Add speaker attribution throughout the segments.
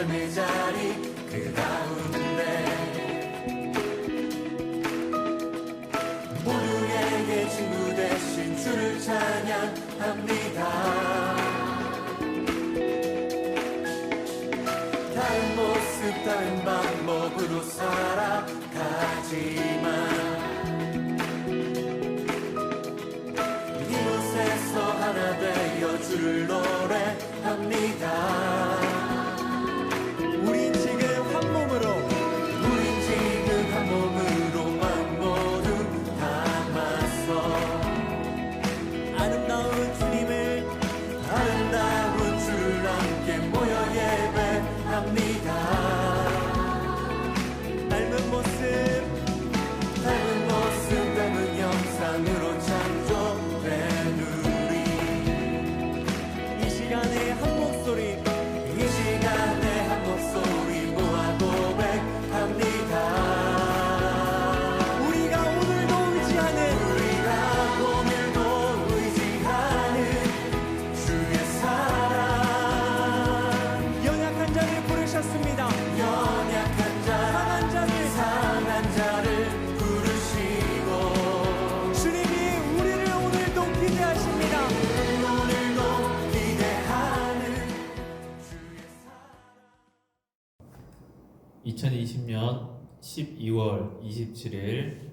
Speaker 1: 삶의 자리 그 가운데 모두에게 친구 되신 주를 찬양합니다. 다른 모습 다른 방법으로 살아가지만 이곳에서 하나 되어 주를 노래합니다.
Speaker 2: 우린 지금 한 몸으로만
Speaker 1: 모두 담아서
Speaker 2: 아름다운
Speaker 1: 주를 함께 모여 예배합니다.
Speaker 2: 닮은 모습
Speaker 1: 닮은 형상으로 창조된 우리
Speaker 2: 이 시간에 한 목소리
Speaker 1: 모아 고백합니다.
Speaker 2: 우리가 오늘도 의지하는
Speaker 1: 주의 사랑
Speaker 2: 연약한 자를 부르셨습니다.
Speaker 1: 상한 자를 부르시고
Speaker 2: 주님이 우리를 오늘도 기대하십니다.
Speaker 1: 오늘도 기대하는 주의 사랑.
Speaker 3: 2020년 12월 27일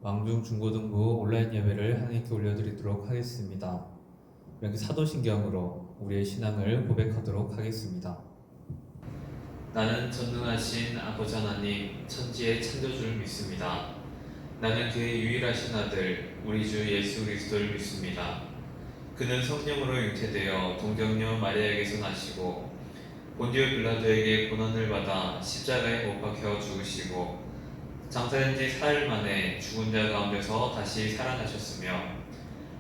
Speaker 3: 왕중 중고등부 온라인 예배를 하나님께 올려드리도록 하겠습니다. 이렇게 사도신경으로 우리의 신앙을 고백하도록 하겠습니다. 나는 전능하신 아버지 하나님 천지의 창조주를 믿습니다. 나는 그의 유일하신 아들 우리 주 예수 그리스도를 믿습니다. 그는 성령으로 잉태되어 동정녀 마리아에게서 나시고 본디오 빌라도에게 고난을 받아 십자가에 못 박혀 죽으시고 장사된 지 사흘 만에 죽은 자 가운데서 다시 살아나셨으며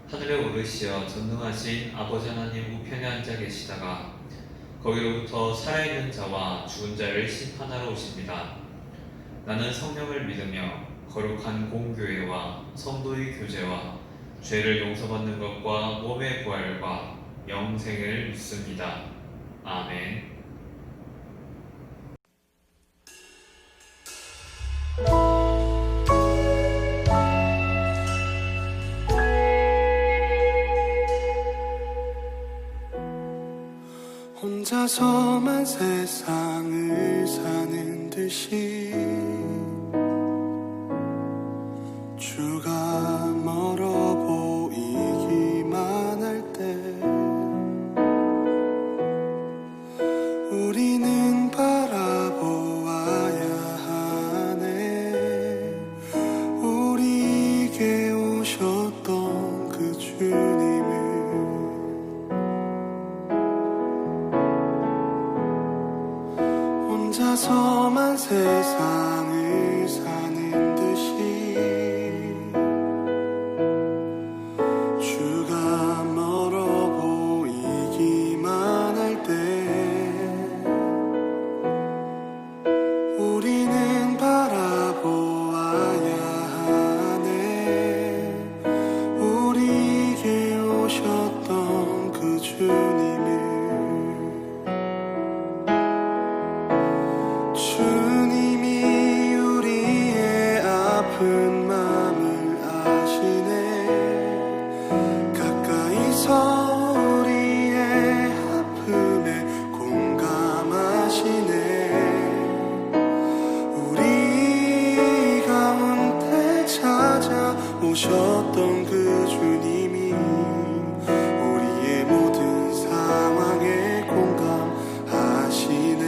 Speaker 3: 하늘에 오르시어 전능하신 아버지 하나님 우편에 앉아 계시다가 거기로부터 살아있는 자와 죽은 자를 심판하러 오십니다. 나는 성령을 믿으며 거룩한 공교회와 성도의 교제와 죄를 용서받는 것과 몸의 부활과 영생을 믿습니다. 아멘.
Speaker 4: 혼자서만 세상을 사는 듯이 주가 멀어 보이기만 할 때 우리는 바라보아야 하네. 우리에게 오셨던 그 주님을 혼자서만 세상을 사는 듯이 주가 멀어 보이기만 할 때 우리는 바라보아야 하네. 우리에게 오셨던 그 주님을 주님이 우리의 아픈 마음을 아시네. 가까이서 우리의 아픔에 공감하시네. 우리 가운데 찾아오셨던 그 주님이 우리의 모든 상황에 공감하시네.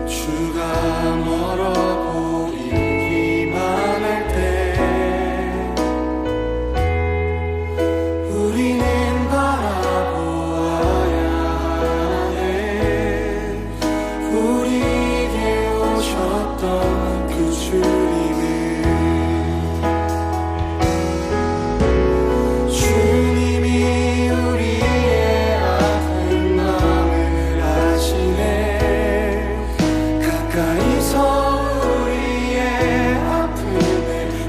Speaker 4: 주가 멀어 보이기만 할 때 우리는 바라보아야 하네. 우리에게 오셨던 그 주님을 주님이 우리의 아픈 마음을 아시네. 가까이서 우리의 아픔을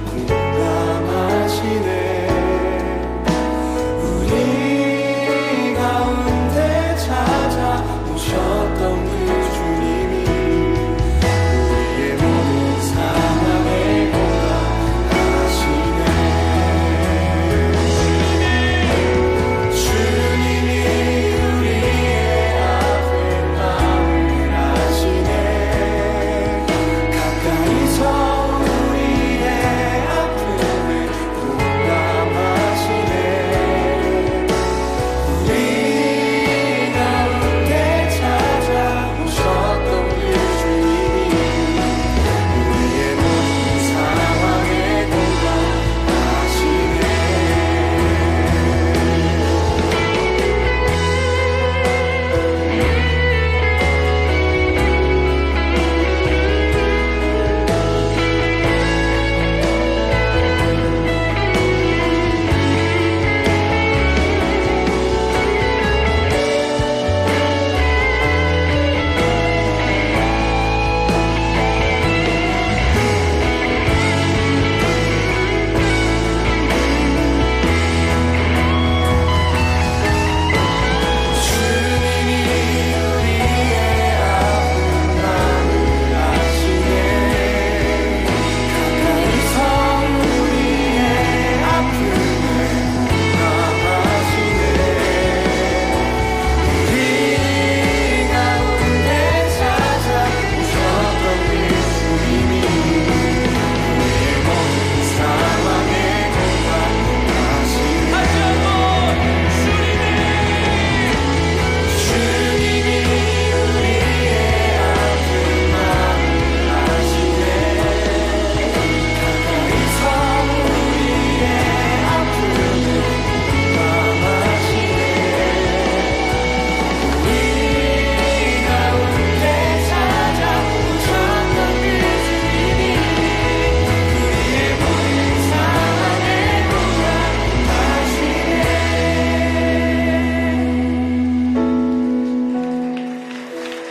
Speaker 4: 공감하시네. 우리 가운데 찾아오셨던 그 주님이 우리의 모든 상황에 공감하시네. 주님이 우리의 아픈 마음을 아시네. 가까이서 우리의 아픔을 공감하시네. 우리 가운데 찾아오셨던 그 주님이 우리의 모든 상황에 공감하시네. 주님이 우리의 아픈 마음을 아시네. 가까이서 우리의 아픔을 공감하시네. 우리 가운데 찾아오셨던 그 주님이 우리의 모든 상황에 공감하시네. 주님이 우리의 아픈 마음을 아시네. 가까이서 우리의 아픔을 공감하시네. 우리 가운데 찾아오셨던 그 주님이 우리의 모든 상황에 공감하시네.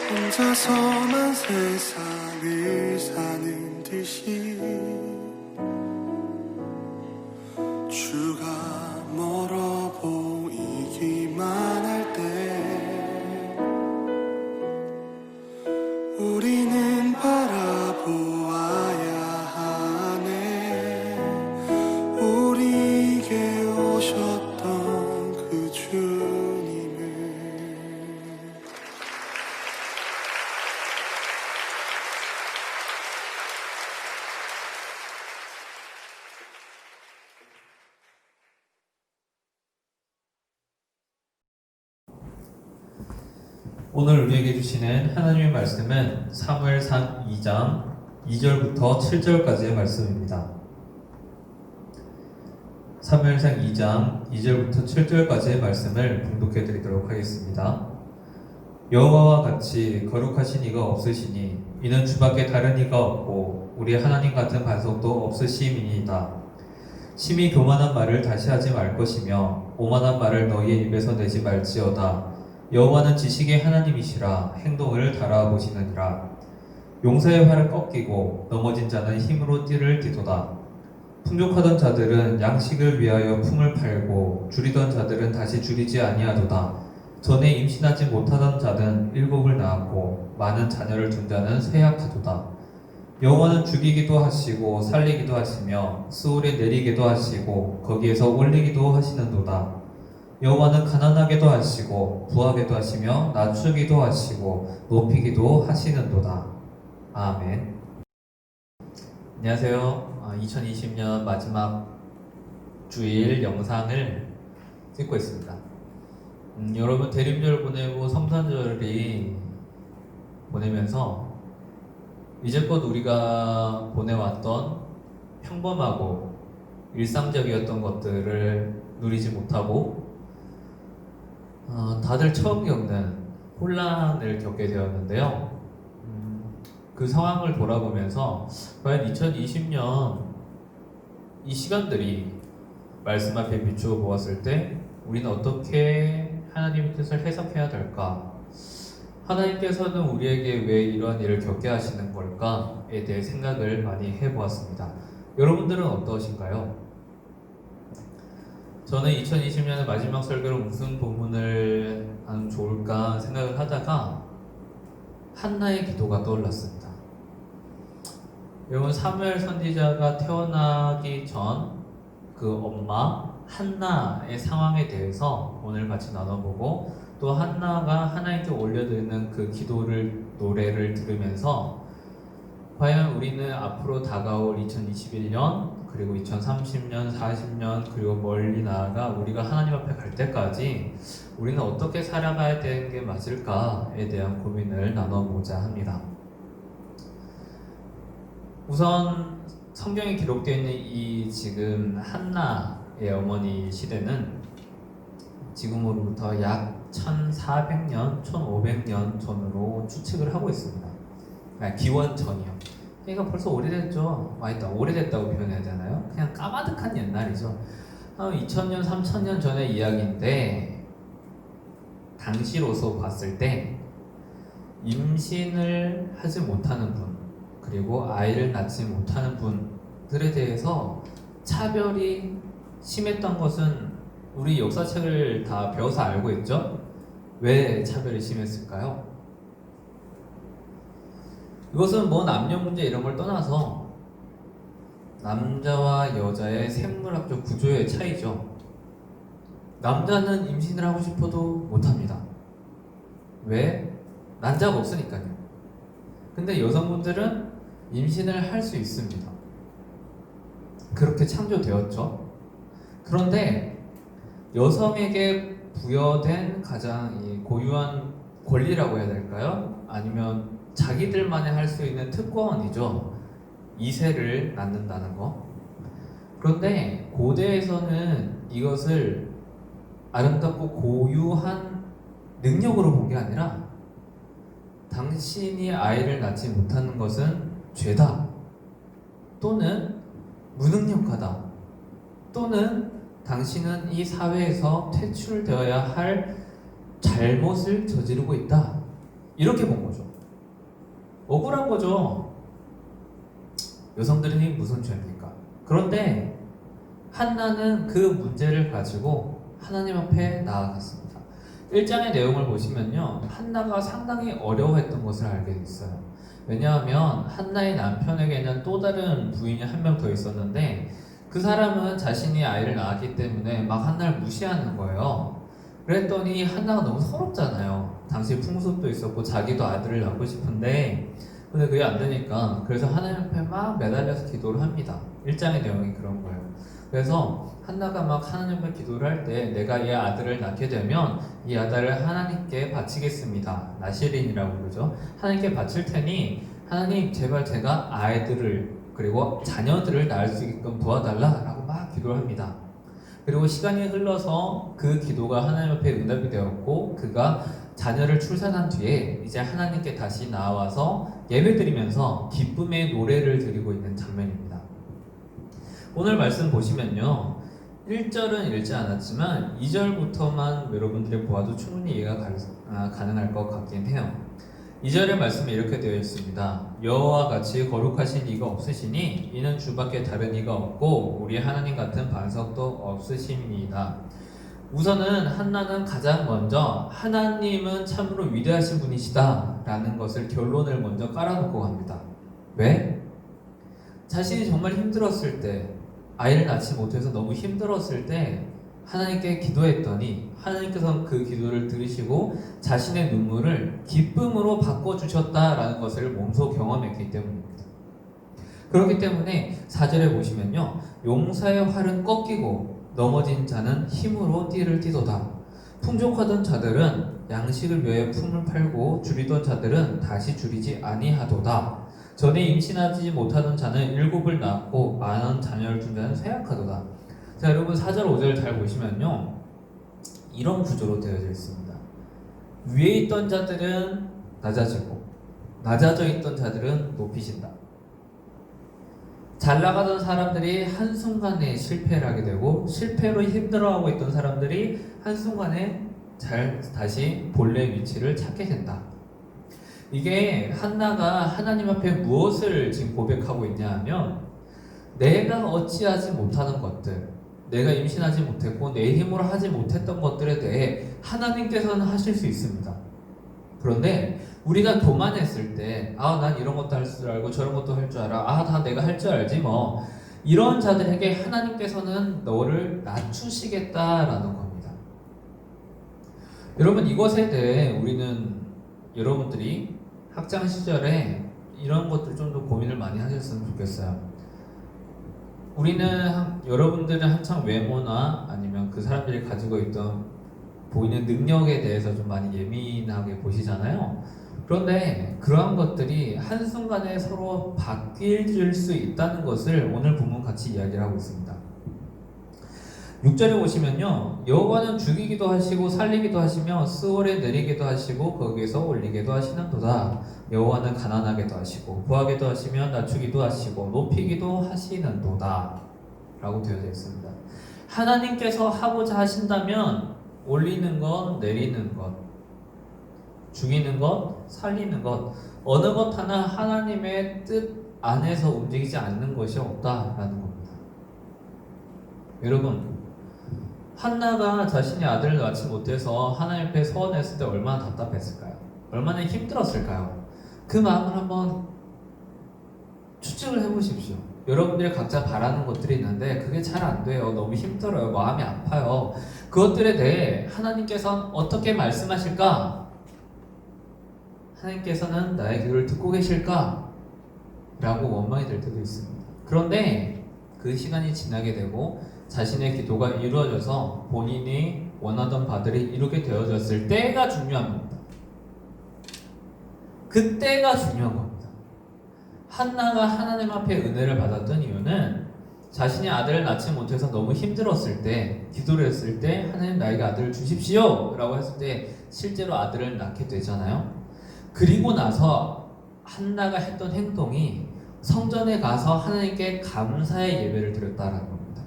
Speaker 4: 혼자서만 세상을 사는 듯이 주가 멀어 보이기만 할 때 우리는 바라보아야 하네. 우리에게 오셨던 그 주님을.
Speaker 3: 오늘 우리에게 주시는 하나님의 말씀은 사무엘상 2장 2절부터 7절까지의 말씀입니다. 사무엘상 2장 2절부터 7절까지의 말씀을 봉독해 드리도록 하겠습니다. 여호와와 같이 거룩하신 이가 없으시니 이는 주밖에 다른 이가 없고 우리 하나님 같은 반석도 없으심이니이다. 심히 교만한 말을 다시 하지 말 것이며 오만한 말을 너희의 입에서 내지 말지어다. 여호와는 지식의 하나님이시라 행동을 달아보시느니라. 용사의 활을 꺾이고 넘어진 자는 힘으로 띠를 띠도다. 풍족하던 자들은 양식을 위하여 품을 팔고 줄이던 자들은 다시 줄이지 아니하도다. 전에 임신하지 못하던 자는 7을 낳았고 많은 자녀를 둔 자는 쇠약하도다. 여호와는 죽이기도 하시고 살리기도 하시며 스올에 내리기도 하시고 거기에서 올리기도 하시는도다. 여호와는 가난하게도 하시고 부하게도 하시며 낮추기도 하시고 높이기도 하시는도다. 아멘. 안녕하세요. 2020년 마지막 주일 영상을 찍고 있습니다. 여러분 대림절 보내고 성탄절이 보내면서 이제껏 우리가 보내왔던 평범하고 일상적이었던 것들을 누리지 못하고 다들 처음 겪는 혼란을 겪게 되었는데요. 그 상황을 돌아보면서 과연 2020년 이 시간들이 말씀 앞에 비추어 보았을 때 우리는 어떻게 하나님의 뜻을 해석해야 될까? 하나님께서는 우리에게 왜 이런 일을 겪게 하시는 걸까에 대해 생각을 많이 해보았습니다. 여러분들은 어떠신가요? 저는 2020년의 마지막 설교로 무슨 본문을 하면 좋을까 생각을 하다가 한나의 기도가 떠올랐습니다. 여러분 사무엘 선지자가 태어나기 전 그 엄마 한나의 상황에 대해서 오늘 같이 나눠보고 또 한나가 하나님께 올려드리는 그 기도를 노래를 들으면서 과연 우리는 앞으로 다가올 2021년 그리고 2030년, 40년 그리고 멀리 나아가 우리가 하나님 앞에 갈 때까지 우리는 어떻게 살아가야 되는 게 맞을까에 대한 고민을 나눠보자 합니다. 우선 성경에 기록되어 있는 이 지금 한나의 어머니 시대는 지금으로부터 약 1400년, 1500년 전으로 추측을 하고 있습니다. 기원 전이요. 그러니까 벌써 오래됐죠. 오래됐다고 표현해야 되나요? 그냥 까마득한 옛날이죠. 2000년, 3000년 전의 이야기인데 당시로서 봤을 때 임신을 하지 못하는 분 그리고 아이를 낳지 못하는 분들에 대해서 차별이 심했던 것은 우리 역사책을 다 배워서 알고 있죠? 왜 차별이 심했을까요? 이것은 뭐 남녀 문제 이런 걸 떠나서 남자와 여자의 생물학적 구조의 차이죠. 남자는 임신을 하고 싶어도 못합니다. 왜? 난자가 없으니까요. 근데 여성분들은 임신을 할 수 있습니다. 그렇게 창조되었죠. 그런데 여성에게 부여된 가장 고유한 권리라고 해야 될까요? 아니면 자기들만이 할 수 있는 특권이죠. 이세를 낳는다는 거. 그런데 고대에서는 이것을 아름답고 고유한 능력으로 본 게 아니라 당신이 아이를 낳지 못하는 것은 죄다. 또는 무능력하다. 또는 당신은 이 사회에서 퇴출되어야 할 잘못을 저지르고 있다. 이렇게 본 거죠. 억울한 거죠. 여성들이 무슨 죄입니까? 그런데 한나는 그 문제를 가지고 하나님 앞에 나아갔습니다. 1장의 내용을 보시면요, 한나가 상당히 어려워했던 것을 알게 됐어요. 왜냐하면 한나의 남편에게는 또 다른 부인이 한 명 더 있었는데 그 사람은 자신이 아이를 낳았기 때문에 막 한나를 무시하는 거예요. 그랬더니 한나가 너무 서럽잖아요. 당시 풍습도 있었고 자기도 아들을 낳고 싶은데 근데 그게 안 되니까 그래서 하나님 앞에 막 매달려서 기도를 합니다. 1장의 내용이 그런 거예요. 그래서 한나가 막 하나님 앞에 기도를 할 때 내가 이 아들을 낳게 되면 이 아들을 하나님께 바치겠습니다. 나시린이라고 그러죠. 하나님께 바칠 테니 하나님 제발 제가 아이들을 그리고 자녀들을 낳을 수 있게끔 도와달라라고 막 기도를 합니다. 그리고 시간이 흘러서 그 기도가 하나님 앞에 응답이 되었고 그가 자녀를 출산한 뒤에 이제 하나님께 다시 나와서 예배드리면서 기쁨의 노래를 드리고 있는 장면입니다. 오늘 말씀 보시면요, 1절은 읽지 않았지만 2절부터만 여러분들이 보아도 충분히 이해가 가능할 것 같긴 해요. 2절의 말씀에 이렇게 되어 있습니다. 여호와와 같이 거룩하신 이가 없으시니 이는 주밖에 다른 이가 없고 우리 하나님 같은 반석도 없으십니다. 우선은 한나는 가장 먼저 하나님은 참으로 위대하신 분이시다 라는 것을 결론을 먼저 깔아놓고 갑니다. 왜? 자신이 정말 힘들었을 때, 아이를 낳지 못해서 너무 힘들었을 때 하나님께 기도했더니 하나님께서 그 기도를 들으시고 자신의 눈물을 기쁨으로 바꿔주셨다라는 것을 몸소 경험했기 때문입니다. 그렇기 때문에 4절에 보시면요, 용사의 활은 꺾이고 넘어진 자는 힘으로 띠를 띠도다. 풍족하던 자들은 양식을 위하여 품을 팔고 줄이던 자들은 다시 줄이지 아니하도다. 전에 임신하지 못하던 자는 7을 낳았고 많은 자녀를 둔 자는 쇠약하도다. 자, 여러분 4절 5절 잘 보시면요, 이런 구조로 되어져 있습니다. 위에 있던 자들은 낮아지고 낮아져 있던 자들은 높이진다. 잘 나가던 사람들이 한순간에 실패를 하게 되고 실패로 힘들어하고 있던 사람들이 한순간에 다시 본래 위치를 찾게 된다. 이게 한나가 하나님 앞에 무엇을 지금 고백하고 있냐 하면, 내가 어찌하지 못하는 것들, 내가 임신하지 못했고 내 힘으로 하지 못했던 것들에 대해 하나님께서는 하실 수 있습니다. 그런데 우리가 교만했을 때, 난 이런 것도 할 줄 알고 저런 것도 할 줄 알아, 다 내가 할 줄 알지 뭐, 이런 자들에게 하나님께서는 너를 낮추시겠다라는 겁니다. 여러분, 이것에 대해 우리는, 여러분들이 학창 시절에 이런 것들 좀 더 고민을 많이 하셨으면 좋겠어요. 여러분들은 한창 외모나 아니면 그 사람들이 가지고 있던 보이는 능력에 대해서 좀 많이 예민하게 보시잖아요. 그런데 그러한 것들이 한순간에 서로 바뀔 수 있다는 것을 오늘 본문 같이 이야기를 하고 있습니다. 6절에 보시면요, 여호와는 죽이기도 하시고 살리기도 하시며 스월에 내리기도 하시고 거기에서 올리기도 하시는도다. 여호와는 가난하게도 하시고 부하게도 하시며 낮추기도 하시고 높이기도 하시는도다 라고 되어져 있습니다. 하나님께서 하고자 하신다면 올리는 것, 내리는 것, 죽이는 것, 살리는 것, 어느 것 하나 하나님의 뜻 안에서 움직이지 않는 것이 없다라는 겁니다. 여러분, 한나가 자신의 아들을 낳지 못해서 하나님 앞에 서원했을 때 얼마나 답답했을까요? 얼마나 힘들었을까요? 그 마음을 한번 추측을 해보십시오. 여러분들이 각자 바라는 것들이 있는데 그게 잘 안 돼요. 너무 힘들어요. 마음이 아파요. 그것들에 대해 하나님께서는 어떻게 말씀하실까? 하나님께서는 나의 기도를 듣고 계실까? 라고 원망이 될 때도 있습니다. 그런데 그 시간이 지나게 되고 자신의 기도가 이루어져서 본인이 원하던 바들이 이루게 되어졌을 때가 중요한 겁니다. 그때가 중요한 겁니다. 한나가 하나님 앞에 은혜를 받았던 이유는 자신이 아들을 낳지 못해서 너무 힘들었을 때, 기도를 했을 때 하나님 나에게 아들을 주십시오 라고 했을 때 실제로 아들을 낳게 되잖아요. 그리고 나서 한나가 했던 행동이 성전에 가서 하나님께 감사의 예배를 드렸다라는 겁니다.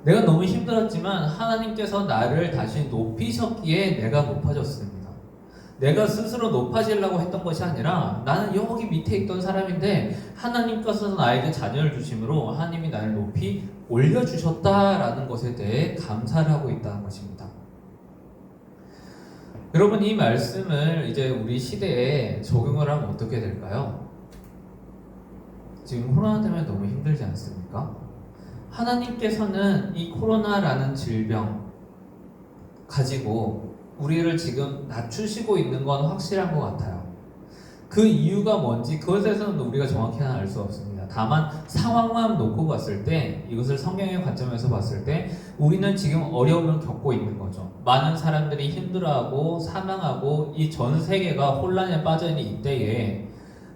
Speaker 3: 내가 너무 힘들었지만 하나님께서 나를 다시 높이셨기에 내가 높아졌습니다. 내가 스스로 높아지려고 했던 것이 아니라 나는 여기 밑에 있던 사람인데 하나님께서 나에게 자녀를 주심으로 하나님이 나를 높이 올려주셨다라는 것에 대해 감사를 하고 있다는 것입니다. 여러분, 이 말씀을 이제 우리 시대에 적용을 하면 어떻게 될까요? 지금 코로나 때문에 너무 힘들지 않습니까? 하나님께서는 이 코로나라는 질병 가지고 우리를 지금 낮추시고 있는 건 확실한 것 같아요. 그 이유가 뭔지 그것에 대해서는 우리가 정확히 알 수 없습니다. 다만 상황만 놓고 봤을 때, 이것을 성경의 관점에서 봤을 때 우리는 지금 어려움을 겪고 있는 거죠. 많은 사람들이 힘들어하고 사망하고 이 전 세계가 혼란에 빠져있는 이때에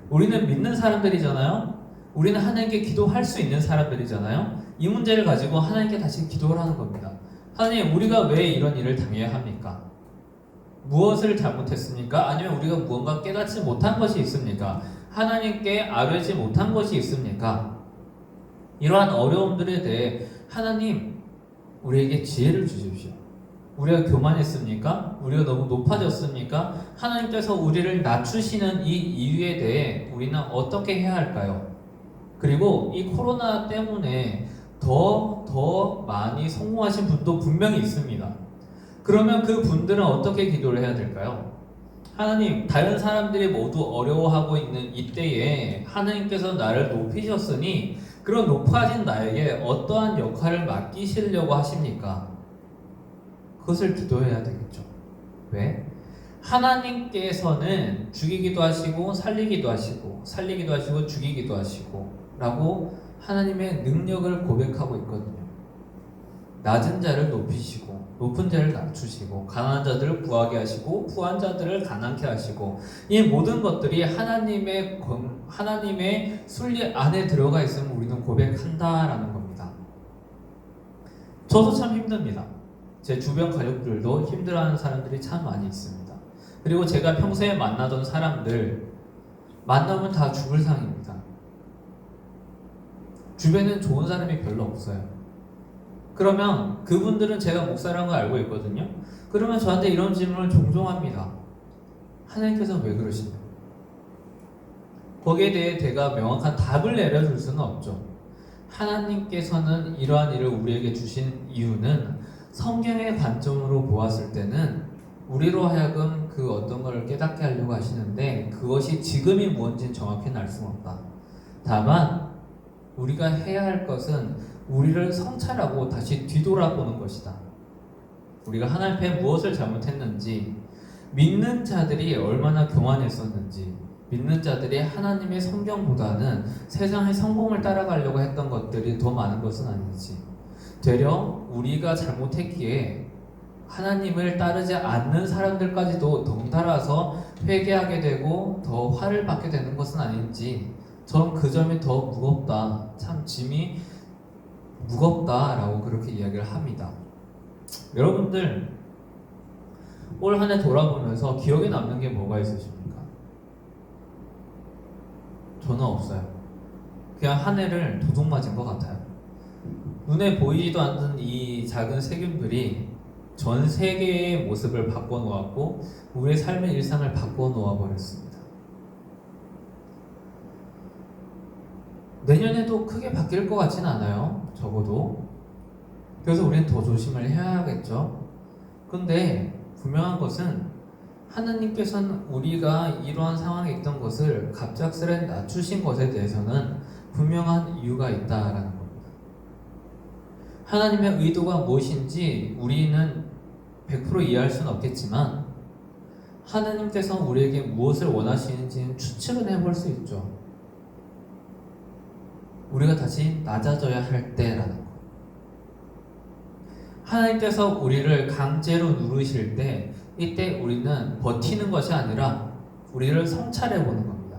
Speaker 3: 우리는 믿는 사람들이잖아요. 우리는 하나님께 기도할 수 있는 사람들이잖아요. 이 문제를 가지고 하나님께 다시 기도를 하는 겁니다. 하나님, 우리가 왜 이런 일을 당해야 합니까? 무엇을 잘못했습니까? 아니면 우리가 무언가 깨닫지 못한 것이 있습니까? 하나님께 아뢰지 못한 것이 있습니까? 이러한 어려움들에 대해 하나님, 우리에게 지혜를 주십시오. 우리가 교만했습니까? 우리가 너무 높아졌습니까? 하나님께서 우리를 낮추시는 이 이유에 대해 우리는 어떻게 해야 할까요? 그리고 이 코로나 때문에 더 많이 성공하신 분도 분명히 있습니다. 그러면 그 분들은 어떻게 기도를 해야 될까요? 하나님, 다른 사람들이 모두 어려워하고 있는 이때에 하나님께서 나를 높이셨으니 그런 높아진 나에게 어떠한 역할을 맡기시려고 하십니까? 그것을 기도해야 되겠죠. 왜? 하나님께서는 죽이기도 하시고 살리기도 하시고 살리기도 하시고 죽이기도 하시고 라고 하나님의 능력을 고백하고 있거든요. 낮은 자를 높이시고 높은 자를 낮추시고 가난한 자들을 부하게 하시고 부한 자들을 가난케 하시고 이 모든 것들이 하나님의 순리 안에 들어가 있으면 우리는 고백한다라는 겁니다. 저도 참 힘듭니다. 제 주변 가족들도 힘들어하는 사람들이 참 많이 있습니다. 그리고 제가 평소에 만나던 사람들 만나면 다 죽을 상입니다. 주변엔 좋은 사람이 별로 없어요. 그러면 그분들은 제가 목사라는 걸 알고 있거든요. 그러면 저한테 이런 질문을 종종 합니다. 하나님께서 왜 그러시나요? 거기에 대해 제가 명확한 답을 내려줄 수는 없죠. 하나님께서는 이러한 일을 우리에게 주신 이유는 성경의 관점으로 보았을 때는 우리로 하여금 그 어떤 걸 깨닫게 하려고 하시는데 그것이 지금이 무엇인지는 정확히는 알 수는 없다. 다만 우리가 해야 할 것은 우리를 성찰하고 다시 뒤돌아보는 것이다. 우리가 하나님 앞에 무엇을 잘못했는지, 믿는 자들이 얼마나 교만했었는지, 믿는 자들이 하나님의 성경보다는 세상의 성공을 따라가려고 했던 것들이 더 많은 것은 아닌지, 되려 우리가 잘못했기에 하나님을 따르지 않는 사람들까지도 덩달아서 회개하게 되고 더 화를 받게 되는 것은 아닌지, 전 그 점이 더 무겁다, 참 짐이 무겁다라고 그렇게 이야기를 합니다. 여러분들 올 한 해 돌아보면서 기억에 남는 게 뭐가 있으십니까? 저는 없어요. 그냥 한 해를 도둑 맞은 것 같아요. 눈에 보이지도 않는 이 작은 세균들이 전 세계의 모습을 바꿔놓았고 우리의 삶의 일상을 바꿔놓아 버렸습니다. 내년에도 크게 바뀔 것 같지는 않아요. 적어도. 그래서 우리는 더 조심을 해야겠죠. 근데 분명한 것은 하나님께서는 우리가 이러한 상황에 있던 것을 갑작스레 낮추신 것에 대해서는 분명한 이유가 있다라는 겁니다. 하나님의 의도가 무엇인지 우리는 100% 이해할 수는 없겠지만 하나님께서 우리에게 무엇을 원하시는지는 추측은 해볼 수 있죠. 우리가 다시 낮아져야 할 때라는 것. 하나님께서 우리를 강제로 누르실 때 이때 우리는 버티는 것이 아니라 우리를 성찰해 보는 겁니다.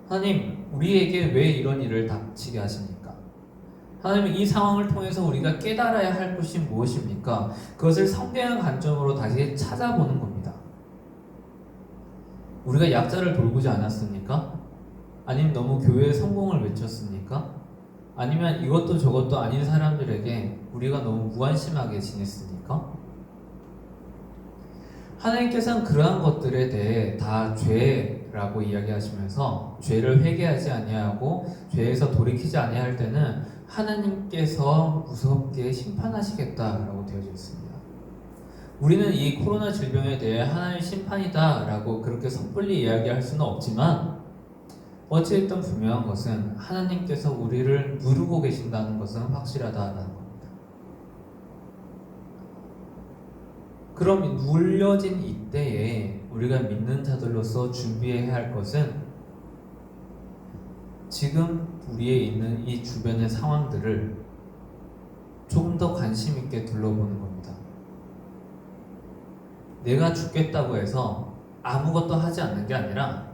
Speaker 3: 하나님, 우리에게 왜 이런 일을 닥치게 하십니까? 하나님, 이 상황을 통해서 우리가 깨달아야 할 것이 무엇입니까? 그것을 성경의 관점으로 다시 찾아보는 겁니다. 우리가 약자를 돌보지 않았습니까? 아니면 너무 교회의 성공을 외쳤습니까? 아니면 이것도 저것도 아닌 사람들에게 우리가 너무 무관심하게 지냈습니까? 하나님께서는 그러한 것들에 대해 다 죄라고 이야기하시면서 죄를 회개하지 아니하고 죄에서 돌이키지 아니할 때는 하나님께서 무섭게 심판하시겠다라고 되어져 있습니다. 우리는 이 코로나 질병에 대해 하나님의 심판이다라고 그렇게 섣불리 이야기할 수는 없지만 어찌됐든 분명한 것은 하나님께서 우리를 누르고 계신다는 것은 확실하다는 겁니다. 그럼 눌려진 이때에 우리가 믿는 자들로서 준비해야 할 것은 지금 우리에 있는 이 주변의 상황들을 조금 더 관심 있게 둘러보는 겁니다. 내가 죽겠다고 해서 아무것도 하지 않는 게 아니라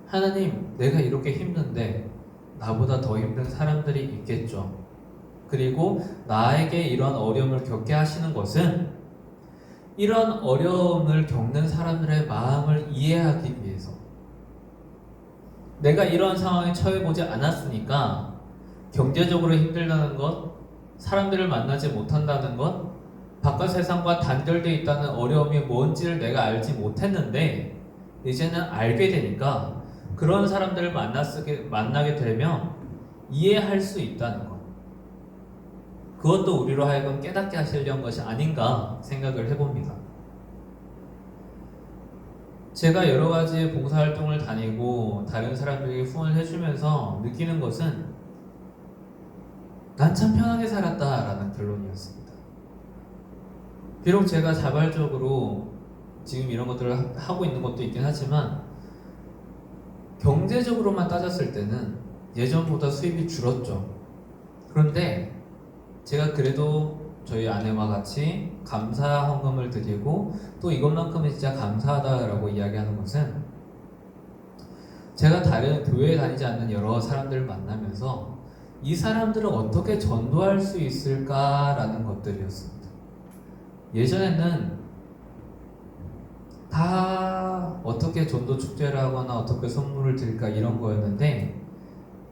Speaker 3: 하나님, 내가 이렇게 힘든데 나보다 더 힘든 사람들이 있겠죠. 그리고 나에게 이런 어려움을 겪게 하시는 것은 이런 어려움을 겪는 사람들의 마음을 이해하기 위해서, 내가 이런 상황에 처해보지 않았으니까 경제적으로 힘들다는 것, 사람들을 만나지 못한다는 것, 바깥 세상과 단절되어 있다는 어려움이 뭔지를 내가 알지 못했는데 이제는 알게 되니까 그런 사람들을 만나게 되면 이해할 수 있다는 것, 그것도 우리로 하여금 깨닫게 하시려는 것이 아닌가 생각을 해봅니다. 제가 여러 가지 봉사활동을 다니고 다른 사람들에게 후원을 해주면서 느끼는 것은 난 참 편하게 살았다라는 결론이었습니다. 비록 제가 자발적으로 지금 이런 것들을 하고 있는 것도 있긴 하지만 경제적으로만 따졌을 때는 예전보다 수입이 줄었죠. 그런데 제가 그래도 저희 아내와 같이 감사 헌금을 드리고 또 이것만큼은 진짜 감사하다라고 이야기하는 것은 제가 다른 교회에 다니지 않는 여러 사람들을 만나면서 이 사람들을 어떻게 전도할 수 있을까라는 것들이었습니다. 예전에는 다 어떻게 전도 축제를 하거나 어떻게 선물을 드릴까 이런 거였는데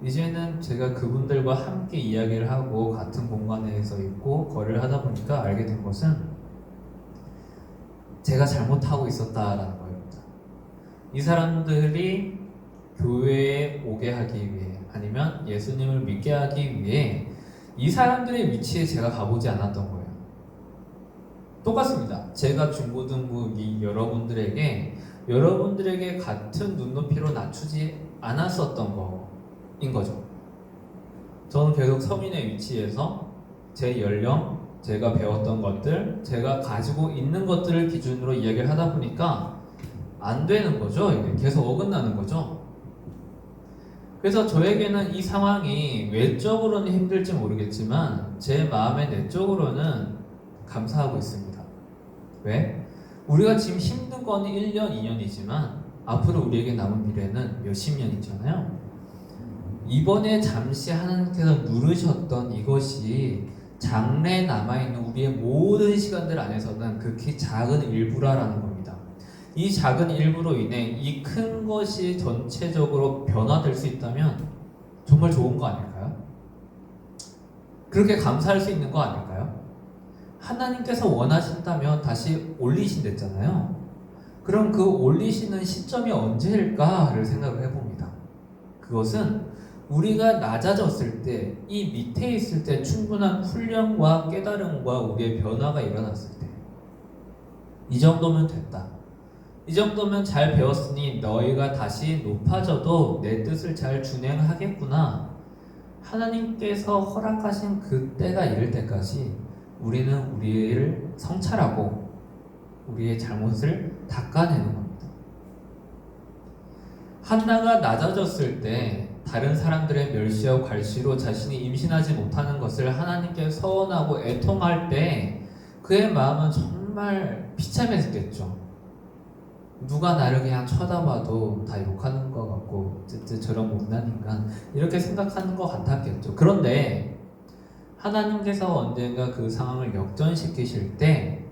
Speaker 3: 이제는 제가 그분들과 함께 이야기를 하고 같은 공간에서 있고 거래를 하다 보니까 알게 된 것은 제가 잘못하고 있었다라는 거입니다. 이 사람들이 교회에 오게 하기 위해 아니면 예수님을 믿게 하기 위해 이 사람들의 위치에 제가 가보지 않았던 거예요. 똑같습니다. 제가 중고등부 여러분들에게 같은 눈높이로 낮추지 않았었던 거인 거죠. 저는 계속 서민의 위치에서 제 연령, 제가 배웠던 것들, 제가 가지고 있는 것들을 기준으로 이야기를 하다 보니까 안 되는 거죠. 이게 계속 어긋나는 거죠. 그래서 저에게는 이 상황이 외적으로는 힘들지 모르겠지만 제 마음의 내적으로는 감사하고 있습니다. 왜? 우리가 지금 힘든 거는 1년, 2년이지만 앞으로 우리에게 남은 미래는 몇십 년이잖아요. 이번에 잠시 하나님께서 누르셨던 이것이 장래에 남아있는 우리의 모든 시간들 안에서는 극히 작은 일부라라는 겁니다. 이 작은 일부로 인해 이 큰 것이 전체적으로 변화될 수 있다면 정말 좋은 거 아닐까요? 그렇게 감사할 수 있는 거 아닐까요? 하나님께서 원하신다면 다시 올리신댔잖아요. 그럼 그 올리시는 시점이 언제일까를 생각을 해봅니다. 그것은 우리가 낮아졌을 때, 이 밑에 있을 때 충분한 훈련과 깨달음과 우리의 변화가 일어났을 때, 이 정도면 됐다. 이 정도면 잘 배웠으니 너희가 다시 높아져도 내 뜻을 잘 준행하겠구나. 하나님께서 허락하신 그 때가 이를 때까지 우리는 우리를 성찰하고 우리의 잘못을 닦아내는 겁니다. 한나가 낮아졌을 때 다른 사람들의 멸시와 괄시로 자신이 임신하지 못하는 것을 하나님께 서원하고 애통할 때 그의 마음은 정말 비참했겠죠. 누가 나를 그냥 쳐다봐도 다 욕하는 것 같고 저런 못난 인간 이렇게 생각하는 것 같았겠죠. 그런데 하나님께서 언젠가 그 상황을 역전시키실 때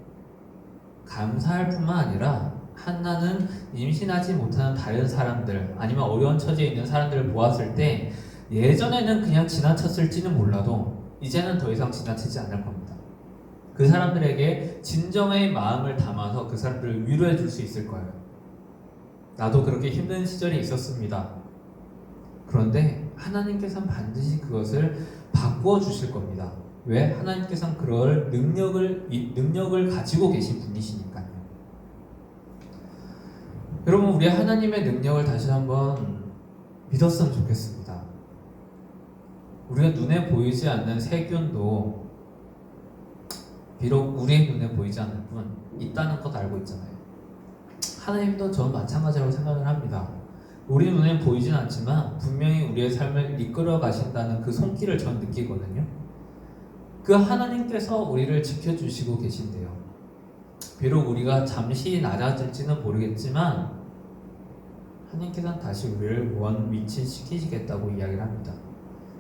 Speaker 3: 감사할 뿐만 아니라 한나는 임신하지 못하는 다른 사람들 아니면 어려운 처지에 있는 사람들을 보았을 때 예전에는 그냥 지나쳤을지는 몰라도 이제는 더 이상 지나치지 않을 겁니다. 그 사람들에게 진정의 마음을 담아서 그 사람들을 위로해 줄 수 있을 거예요. 나도 그렇게 힘든 시절이 있었습니다. 그런데 하나님께서는 반드시 그것을 바꾸어 주실 겁니다. 왜? 하나님께서는 그럴 능력을 가지고 계신 분이시니까요. 여러분, 우리 하나님의 능력을 다시 한번 믿었으면 좋겠습니다. 우리가 눈에 보이지 않는 세균도 비록 우리의 눈에 보이지 않는 뿐 있다는 것 알고 있잖아요. 하나님도 저는 마찬가지라고 생각을 합니다. 우리 눈에 보이진 않지만 분명히 우리의 삶을 이끌어 가신다는 그 손길을 전 느끼거든요. 그 하나님께서 우리를 지켜주시고 계신데요. 비록 우리가 잠시 낮아질지는 모르겠지만 하나님께서는 다시 우리를 원 위치시키시겠다고 이야기를 합니다.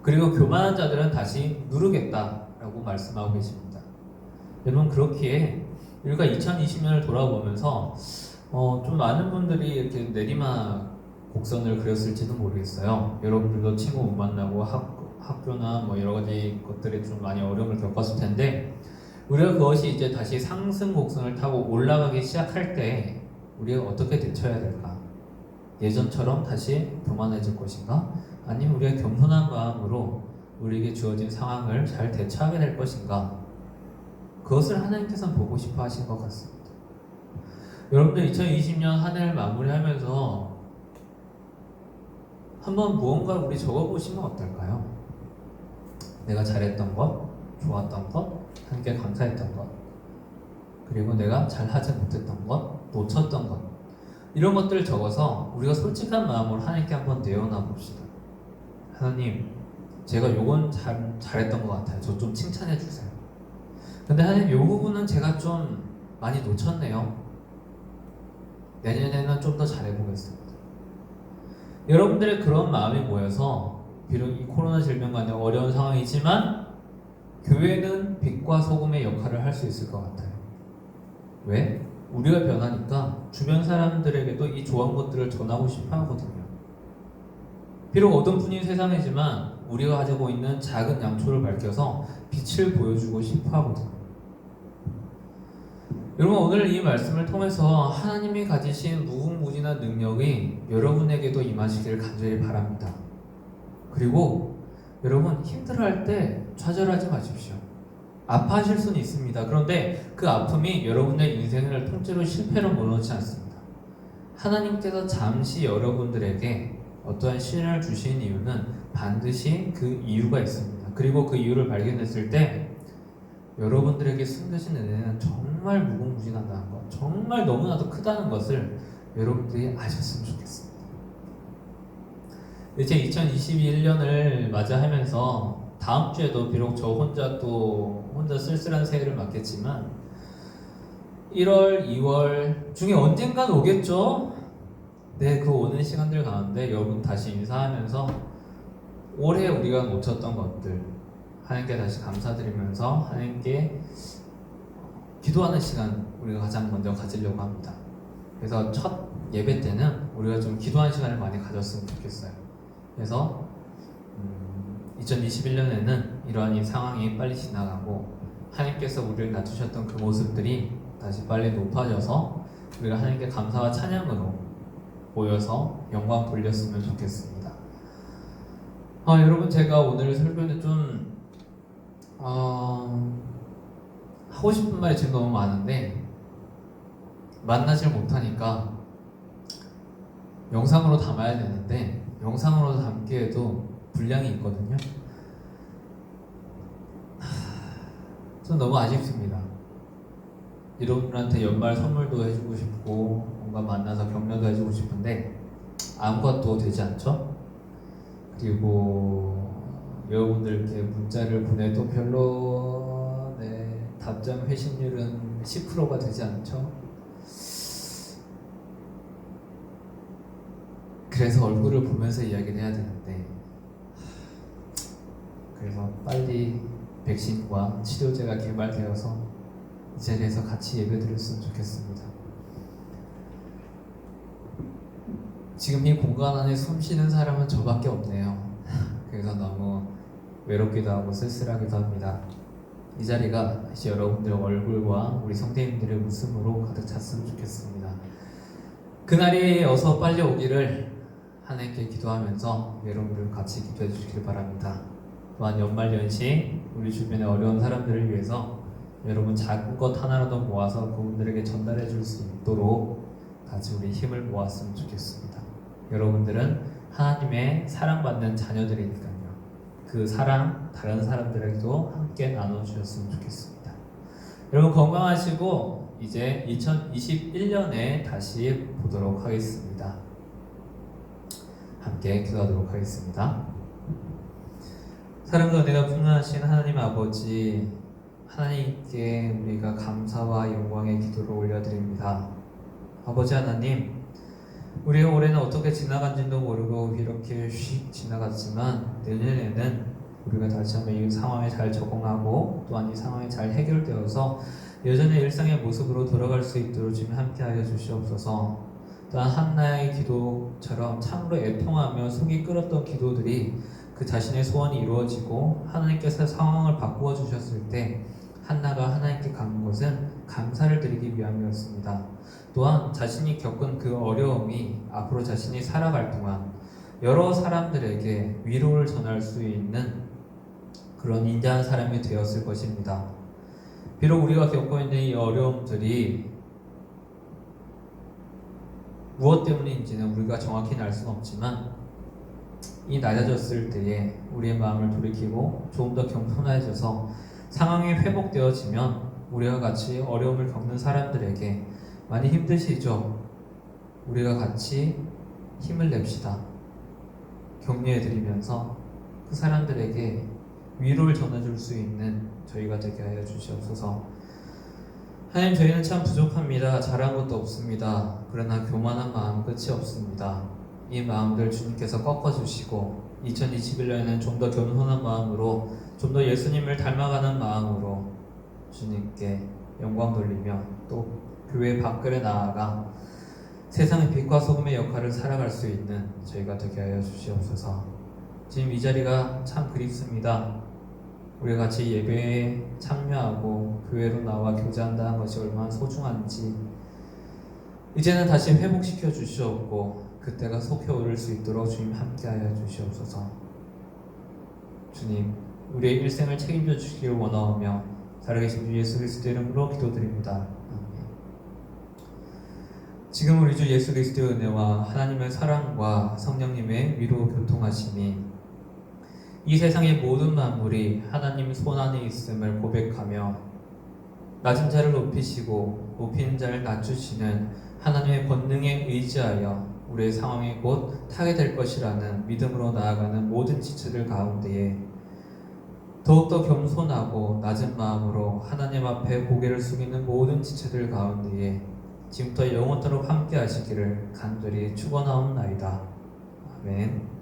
Speaker 3: 그리고 교만한 자들은 다시 누르겠다라고 말씀하고 계십니다. 여러분, 그렇기에 우리가 2020년을 돌아보면서 좀 많은 분들이 이렇게 내리막 곡선을 그렸을지는 모르겠어요. 여러분들도 친구 못 만나고 학교나 뭐 여러 가지 것들에 좀 많이 어려움을 겪었을 텐데 우리가 그것이 이제 다시 상승 곡선을 타고 올라가기 시작할 때 우리가 어떻게 대처해야 될까? 예전처럼 다시 교만해질 것인가? 아니면 우리가 겸손한 마음으로 우리에게 주어진 상황을 잘 대처하게 될 것인가? 그것을 하나님께서는 보고 싶어 하신 것 같습니다. 여러분들 2020년 한 해를 마무리하면서 한번 무언가 우리 적어보시면 어떨까요? 내가 잘했던 것, 좋았던 것, 함께 감사했던 것, 그리고 내가 잘하지 못했던 것, 놓쳤던 것, 이런 것들을 적어서 우리가 솔직한 마음으로 하나님께 한번 내어놔 봅시다. 하나님, 제가 요건 잘했던 것 같아요. 저 좀 칭찬해 주세요. 근데 하나님 이 부분은 제가 좀 많이 놓쳤네요. 내년에는 좀 더 잘해보겠습니다. 여러분들의 그런 마음이 모여서 비록 이 코로나 질병 간에 어려운 상황이지만 교회는 빛과 소금의 역할을 할 수 있을 것 같아요. 왜? 우리가 변하니까 주변 사람들에게도 이 좋은 것들을 전하고 싶어 하거든요. 비록 어두운 분인 세상이지만 우리가 가지고 있는 작은 양초를 밝혀서 빛을 보여주고 싶어 하거든요. 여러분, 오늘 이 말씀을 통해서 하나님이 가지신 무궁무진한 능력이 여러분에게도 임하시기를 간절히 바랍니다. 그리고 여러분, 힘들어할 때 좌절하지 마십시오. 아파하실 수는 있습니다. 그런데 그 아픔이 여러분의 인생을 통째로 실패로 몰아넣지 않습니다. 하나님께서 잠시 여러분들에게 어떠한 시련을 주신 이유는 반드시 그 이유가 있습니다. 그리고 그 이유를 발견했을 때 여러분들에게 숨겨진 은혜는 정말 무궁무진하다는 것, 정말 너무나도 크다는 것을 여러분들이 아셨으면 좋겠습니다. 이제 2021년을 맞이하면서 다음 주에도 비록 저 혼자 쓸쓸한 새해를 맞겠지만 1월, 2월 중에 언젠간 오겠죠? 네, 그 오는 시간들 가운데 여러분 다시 인사하면서 올해 우리가 놓쳤던 것들 하나님께 다시 감사드리면서 하나님께 기도하는 시간 우리가 가장 먼저 가지려고 합니다. 그래서 첫 예배 때는 우리가 좀 기도하는 시간을 많이 가졌으면 좋겠어요. 그래서 2021년에는 이러한 이 상황이 빨리 지나가고 하나님께서 우리를 낮추셨던 그 모습들이 다시 빨리 높아져서 우리가 하나님께 감사와 찬양으로 모여서 영광 돌렸으면 좋겠습니다. 여러분, 제가 오늘 설교는 좀 하고 싶은 말이 지금 너무 많은데 만나질 못하니까 영상으로 담아야 되는데 영상으로 담기에도 분량이 있거든요. 전 너무 아쉽습니다. 여러분들한테 연말 선물도 해주고 싶고 뭔가 만나서 격려도 해주고 싶은데 아무것도 되지 않죠? 그리고 여러분들께 문자를 보내도 별로 답장 회신율은 10%가 되지 않죠? 그래서 얼굴을 보면서 이야기를 해야 되는데 그래서 빨리 백신과 치료제가 개발되어서 이 자리에서 같이 예배드렸으면 좋겠습니다. 지금 이 공간 안에 숨 쉬는 사람은 저밖에 없네요. 그래서 너무 외롭기도 하고 쓸쓸하기도 합니다. 이 자리가 이제 여러분들의 얼굴과 우리 성도님들의 웃음으로 가득 찼으면 좋겠습니다. 그날이 어서 빨리 오기를 하나님께 기도하면서 여러분들 같이 기도해 주시길 바랍니다. 또한 연말연시 우리 주변의 어려운 사람들을 위해서 여러분 작은 것 하나라도 모아서 그분들에게 전달해 줄 수 있도록 같이 우리 힘을 모았으면 좋겠습니다. 여러분들은 하나님의 사랑받는 자녀들이니까요. 그 사랑 다른 사람들에게도 함께 나눠주셨으면 좋겠습니다. 여러분 건강하시고 이제 2021년에 다시 보도록 하겠습니다. 함께 기도하도록 하겠습니다. 사랑과 은혜가 풍성하신 하나님 아버지, 하나님께 우리가 감사와 영광의 기도를 올려드립니다. 아버지 하나님, 우리의 올해는 어떻게 지나간지도 모르고 이렇게 휙 지나갔지만 내년에는 우리가 다시 한번 이 상황에 잘 적응하고 또한 이 상황이 잘 해결되어서 여전히 일상의 모습으로 돌아갈 수 있도록 주님 함께하여 주시옵소서. 또한 한나의 기도처럼 참으로 애통하며 속이 끓었던 기도들이 그 자신의 소원이 이루어지고 하나님께서 상황을 바꾸어 주셨을 때 한나가 하나님께 간 것은 감사를 드리기 위함이었습니다. 또한 자신이 겪은 그 어려움이 앞으로 자신이 살아갈 동안 여러 사람들에게 위로를 전할 수 있는 그런 인자한 사람이 되었을 것입니다. 비록 우리가 겪고 있는 이 어려움들이 무엇 때문인지는 우리가 정확히 알 수는 없지만 이 낮아졌을 때에 우리의 마음을 돌이키고 조금 더 겸손해져서 상황이 회복되어지면 우리와 같이 어려움을 겪는 사람들에게 많이 힘드시죠? 우리가 같이 힘을 냅시다. 격려해드리면서 그 사람들에게 위로를 전해줄 수 있는 저희가 되게 하여 주시옵소서. 하나님, 저희는 참 부족합니다. 잘한 것도 없습니다. 그러나 교만한 마음 끝이 없습니다. 이 마음들 주님께서 꺾어주시고 2021년에는 좀 더 겸손한 마음으로, 좀 더 예수님을 닮아가는 마음으로 주님께 영광 돌리며 또 교회 밖으로 나아가 세상의 빛과 소금의 역할을 살아갈 수 있는 저희가 되게 하여 주시옵소서. 지금 이 자리가 참 그립습니다. 우리가 같이 예배에 참여하고 교회로 나와 교제한다는 것이 얼마나 소중한지 이제는 다시 회복시켜 주시옵고 그때가 속히 오를 수 있도록 주님 함께하여 주시옵소서. 주님, 우리의 일생을 책임져 주시기를 원하오며 살아계신 주 예수 그리스도 이름으로 기도드립니다. 아멘. 지금 우리 주 예수 그리스도의 은혜와 하나님의 사랑과 성령님의 위로 교통하심이 이 세상의 모든 만물이 하나님 손 안에 있음을 고백하며 낮은 자를 높이시고 높이는 자를 낮추시는 하나님의 권능에 의지하여 우리의 상황이 곧 타게 될 것이라는 믿음으로 나아가는 모든 지체들 가운데에 더욱더 겸손하고 낮은 마음으로 하나님 앞에 고개를 숙이는 모든 지체들 가운데에 지금부터 영원토록 함께 하시기를 간절히 축원하옵나이다. 아멘.